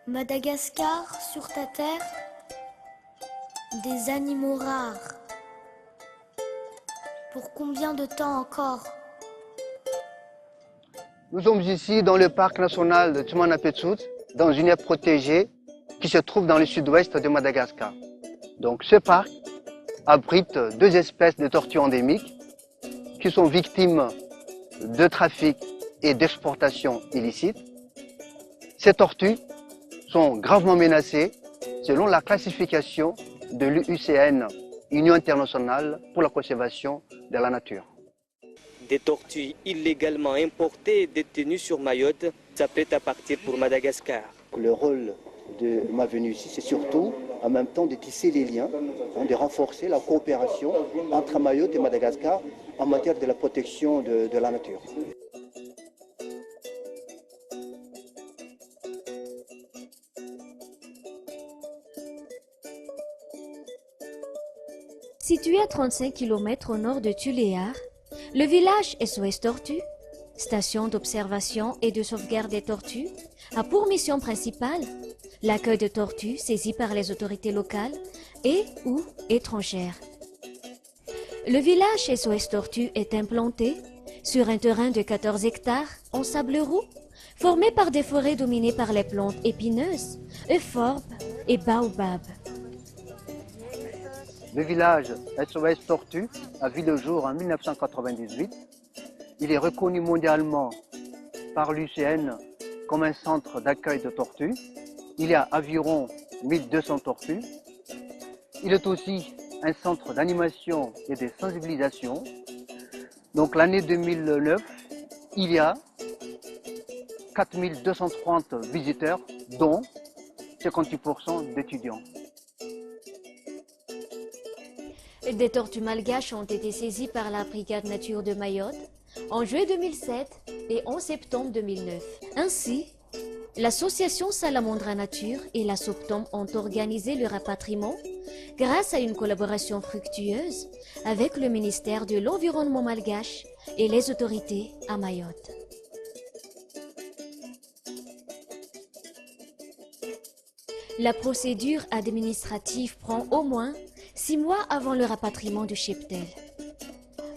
Madagascar, sur ta terre, des animaux rares. Pour combien de temps encore? Nous sommes ici dans le parc national de Tsumanapetsut, dans une aire protégée qui se trouve dans le sud-ouest de Madagascar. Donc ce parc abrite deux espèces de tortues endémiques qui sont victimes de trafic et d'exportation illicite. Ces tortues sont gravement menacées selon la classification de l'UICN, Union internationale pour la conservation de la nature. Des tortues illégalement importées et détenues sur Mayotte s'apprêtent à partir pour Madagascar. Le rôle de ma venue ici, c'est surtout en même temps de tisser les liens, de renforcer la coopération entre Mayotte et Madagascar en matière de la protection de la nature. Situé à 35 km au nord de Tuléar, le village SOS Tortue, station d'observation et de sauvegarde des tortues, a pour mission principale l'accueil de tortues saisies par les autorités locales et ou étrangères. Le village SOS Tortue est implanté sur un terrain de 14 hectares en sable roux, formé par des forêts dominées par les plantes épineuses, euphorbes et baobabs. Le village SOS Tortue a vu le jour en 1998. Il est reconnu mondialement par l'UICN comme un centre d'accueil de tortues. Il y a environ 1200 tortues. Il est aussi un centre d'animation et de sensibilisation. Donc l'année 2009, il y a 4230 visiteurs, dont 58% d'étudiants. Des tortues malgaches ont été saisies par la Brigade Nature de Mayotte en juillet 2007 et en septembre 2009. Ainsi, l'association Salamandra Nature et la SOPTOM ont organisé le rapatriement grâce à une collaboration fructueuse avec le ministère de l'Environnement malgache et les autorités à Mayotte. La procédure administrative prend au moins 6 mois avant le rapatriement du cheptel.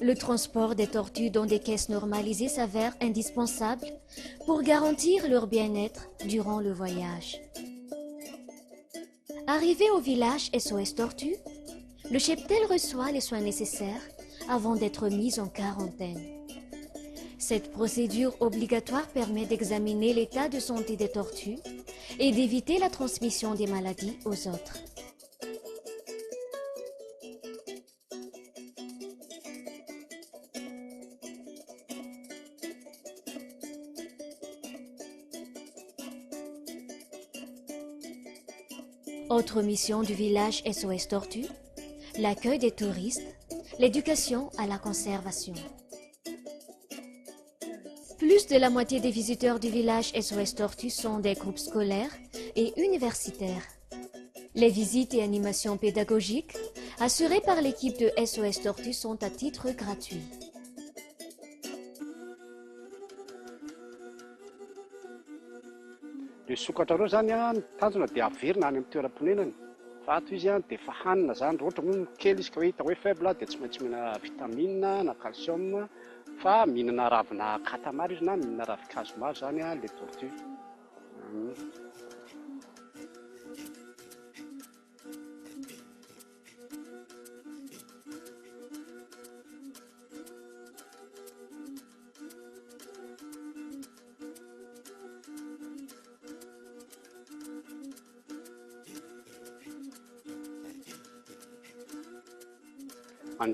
Le transport des tortues dans des caisses normalisées s'avère indispensable pour garantir leur bien-être durant le voyage. Arrivé au village SOS Tortue, le cheptel reçoit les soins nécessaires avant d'être mis en quarantaine. Cette procédure obligatoire permet d'examiner l'état de santé des tortues et d'éviter la transmission des maladies aux autres. Autre mission du village SOS Tortue, l'accueil des touristes, l'éducation à la conservation. Plus de la moitié des visiteurs du village SOS Tortue sont des groupes scolaires et universitaires. Les visites et animations pédagogiques assurées par l'équipe de SOS Tortue sont à titre gratuit. Le sokatra reo zany a tanjona dia averina any amin'ny toeram-ponenany. Fa ato izy a dia efa hanina zany, raha ohatra moa kely izy ka hoe hita hoe faible dia tsy maintsy mihinana vitamine na calcium, fa mihinana ravina katamara izy na mihinana ravin-kazo maro zany a le tortue.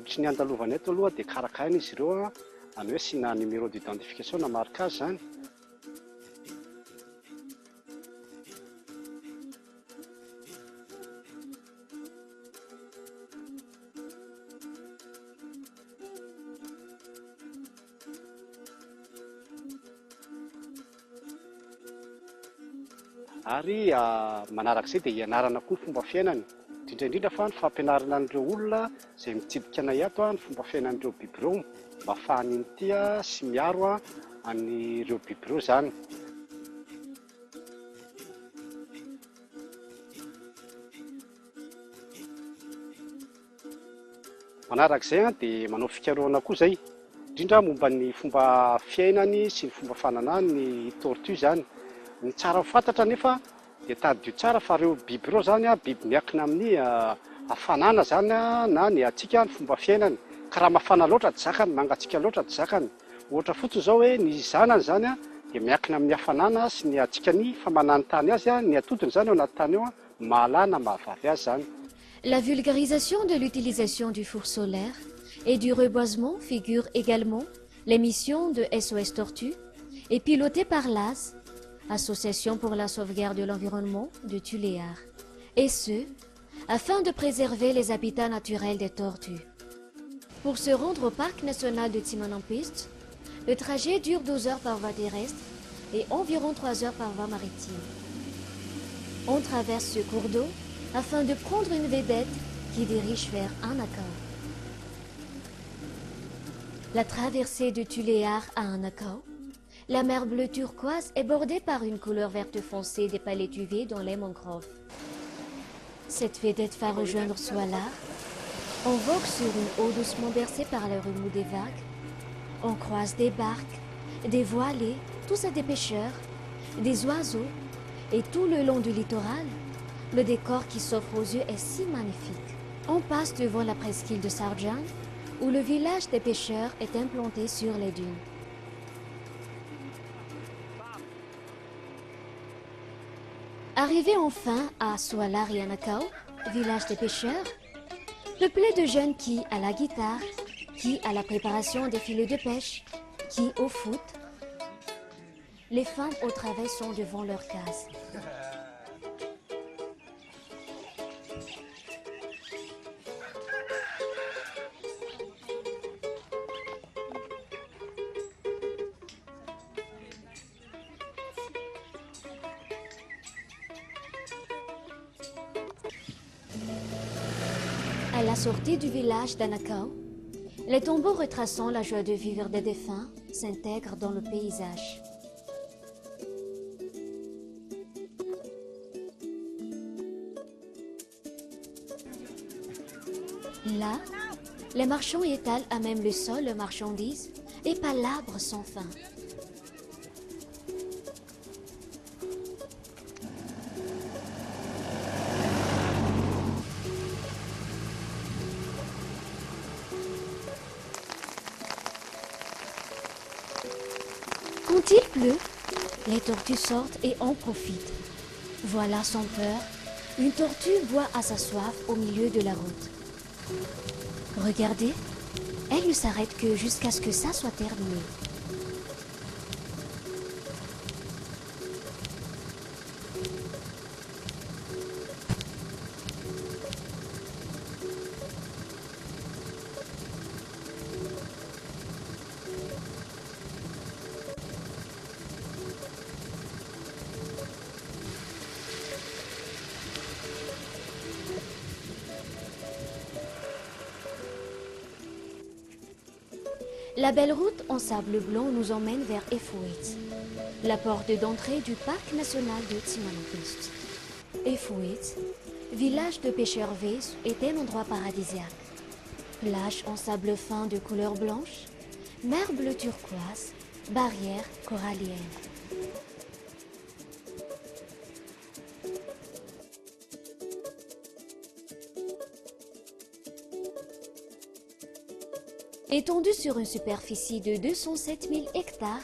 Tsy ny andalovany eto aloha dia karakaina izy ireo any hoe sina numéro d'identification na marquage zany. Ary manarak'izay dia hianarana koa ny fomba fiainany. Indrindra fa ny fampianarana an'ireo olona izay mitsidika anay ato ny fomba fiainan'ireo biby ireo mba ahafahany ity sy miaro an'ireo biby ireo zany. Manarak'izay dia manao fikarohana koa zay, indrindra momba ny fomba fiainany sy ny fomba fananany ny tortue zany. Ny tsara fantatra nefa dia tadidio tsara fa ireo biby ireo zany biby miankina amin'ny hafanana zany na ny atsika ny fomba fiainany. Ka raha mafana loatra tsy zakany, mangatsika loatra tsy zakany. Ohatra fotsiny zao hoe ny zanany zany dia miankina amin'ny hafanana sy ny atsikany famanany tany azy, ny atodiny zany ao anaty tany ao mahalana mahavavy azy zany. La vulgarisation de l'utilisation du four solaire et du reboisement figure également l'émission de SOS Tortue et pilotée par l'AS, Association pour la sauvegarde de l'environnement de Tuléar, et ce, afin de préserver les habitats naturels des tortues. Pour se rendre au parc national de Timanapist, le trajet dure 12 heures par voie terrestre et environ 3 heures par voie maritime. On traverse ce cours d'eau afin de prendre une vedette qui dirige vers Anakao. La traversée de Tuléar à Anakao, la mer bleue turquoise est bordée par une couleur verte foncée des palétuviers dans les mangroves. Cette vedette va rejoindre Soalar. On vogue sur une eau doucement bercée par le remous des vagues. On croise des barques, des voilées, tous des pêcheurs, des oiseaux, et tout le long du littoral, le décor qui s'offre aux yeux est si magnifique. On passe devant la presqu'île de Sarjan, où le village des pêcheurs est implanté sur les dunes. Arrivé enfin à Soalar et Anakao, village des pêcheurs, peuplé de jeunes qui à la guitare, qui à la préparation des filets de pêche, qui au foot, les femmes au travail sont devant leur case. À la sortie du village d'Anakao, les tombeaux retraçant la joie de vivre des défunts s'intègrent dans le paysage. Là, les marchands étalent à même le sol leurs marchandises et palabrent sans fin. Quand il pleut, les tortues sortent et en profitent. Voilà sans peur, une tortue boit à sa soif au milieu de la route. Regardez, elle ne s'arrête que jusqu'à ce que ça soit terminé. La belle route en sable blanc nous emmène vers Efouet, la porte d'entrée du parc national de Timanapist. Efouet, village de pêcheurs Vés, est un endroit paradisiaque. Plage en sable fin de couleur blanche, mer bleue turquoise, barrière corallienne. Étendu sur une superficie de 207 000 hectares,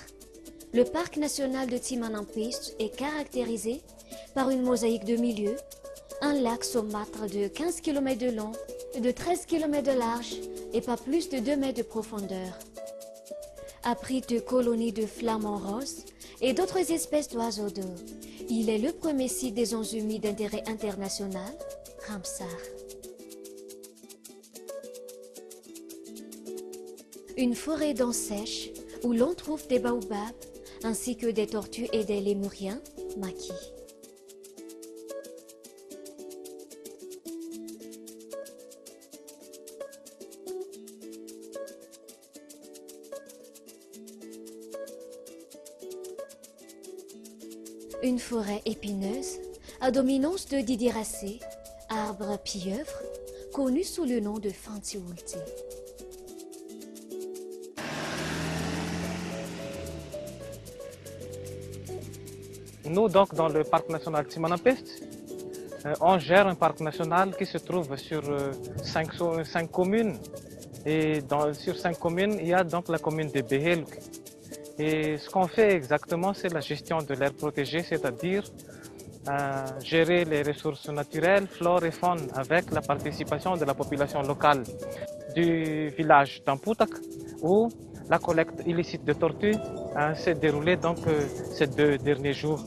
le parc national de Timanapist est caractérisé par une mosaïque de milieux, un lac saumâtre de 15 km de long, de 13 km de large et pas plus de 2 mètres de profondeur. Abrite de colonies de flamants roses et d'autres espèces d'oiseaux d'eau. Il est le premier site des zones humides d'intérêt international, Ramsar. Une forêt dense sèche où l'on trouve des baobabs ainsi que des tortues et des lémuriens maquis. Une forêt épineuse à dominance de didyracées, arbres pieuvres, connu sous le nom de Fantsiwulti. Nous, donc, dans le parc national Tsimanapest, on gère un parc national qui se trouve sur 5 communes. Et sur 5 communes, il y a donc la commune de Behelk. Et ce qu'on fait exactement, c'est la gestion de l'aire protégée, c'est-à-dire gérer les ressources naturelles, flore et faune, avec la participation de la population locale du village d'Amputak, où la collecte illicite de tortues s'est déroulée donc, ces 2 derniers jours.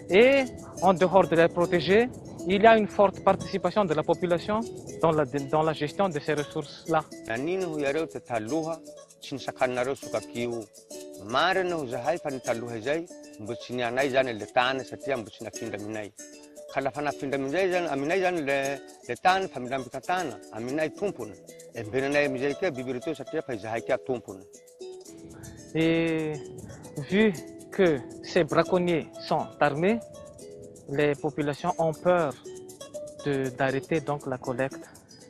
Et en dehors de l'aire protégée, il y a une forte participation de la population dans la gestion de ces ressources-là. Et vu que ces braconniers sont armés, les populations ont peur d'arrêter donc la collecte.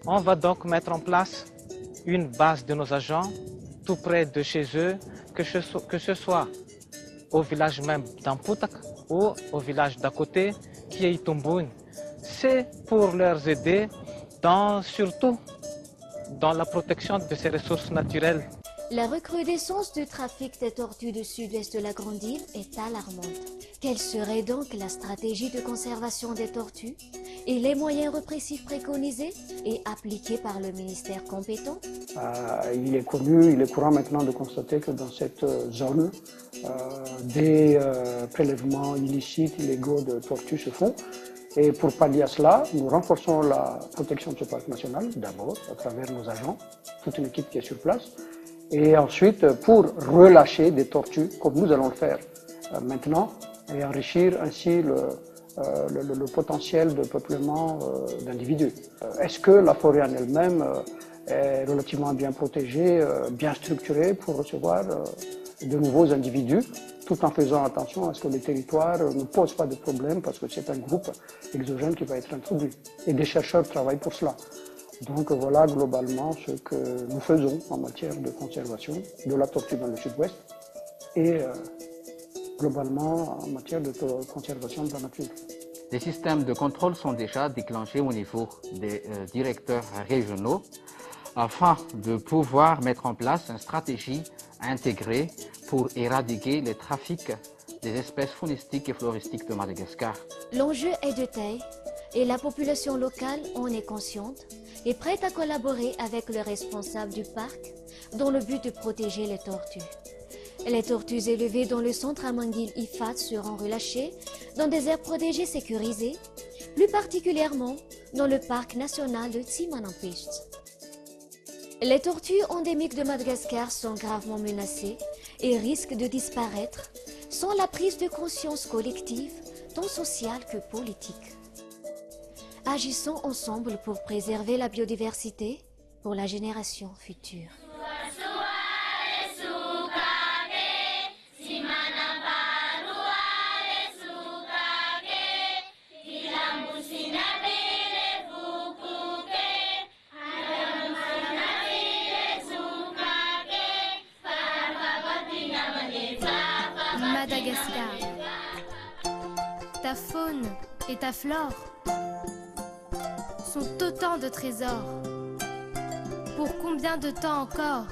On va donc mettre en place une base de nos agents tout près de chez eux, que ce soit au village même d'Amputak ou au village d'à côté qui est Itumboun. C'est pour leur aider surtout dans la protection de ces ressources naturelles. La recrudescence du trafic des tortues du sud-ouest de la Grande Île est alarmante. Quelle serait donc la stratégie de conservation des tortues et les moyens répressifs préconisés et appliqués par le ministère compétent? Il est connu, il est courant maintenant de constater que dans cette zone, des prélèvements illicites, illégaux de tortues se font. Et pour pallier à cela, nous renforçons la protection de ce parc national, d'abord à travers nos agents, toute une équipe qui est sur place. Et ensuite, pour relâcher des tortues, comme nous allons le faire maintenant, et enrichir ainsi le potentiel de peuplement d'individus. Est-ce que la forêt en elle-même est relativement bien protégée, bien structurée pour recevoir de nouveaux individus, tout en faisant attention à ce que les territoires ne posent pas de problème, parce que c'est un groupe exogène qui va être introduit. Et des chercheurs travaillent pour cela. Donc voilà globalement ce que nous faisons en matière de conservation de la tortue dans le sud-ouest et globalement en matière de conservation de la nature. Les systèmes de contrôle sont déjà déclenchés au niveau des directeurs régionaux afin de pouvoir mettre en place une stratégie intégrée pour éradiquer les trafics des espèces faunistiques et floristiques de Madagascar. L'enjeu est de taille et la population locale en est consciente et prête à collaborer avec le responsable du parc dans le but de protéger les tortues. Les tortues élevées dans le centre Amangil Ifat seront relâchées dans des aires protégées sécurisées, plus particulièrement dans le parc national de Tsimanapest. Les tortues endémiques de Madagascar sont gravement menacées et risquent de disparaître sans la prise de conscience collective, tant sociale que politique. Agissons ensemble pour préserver la biodiversité pour la génération future. Madagascar. Ta faune et ta flore sont autant de trésors. Pour combien de temps encore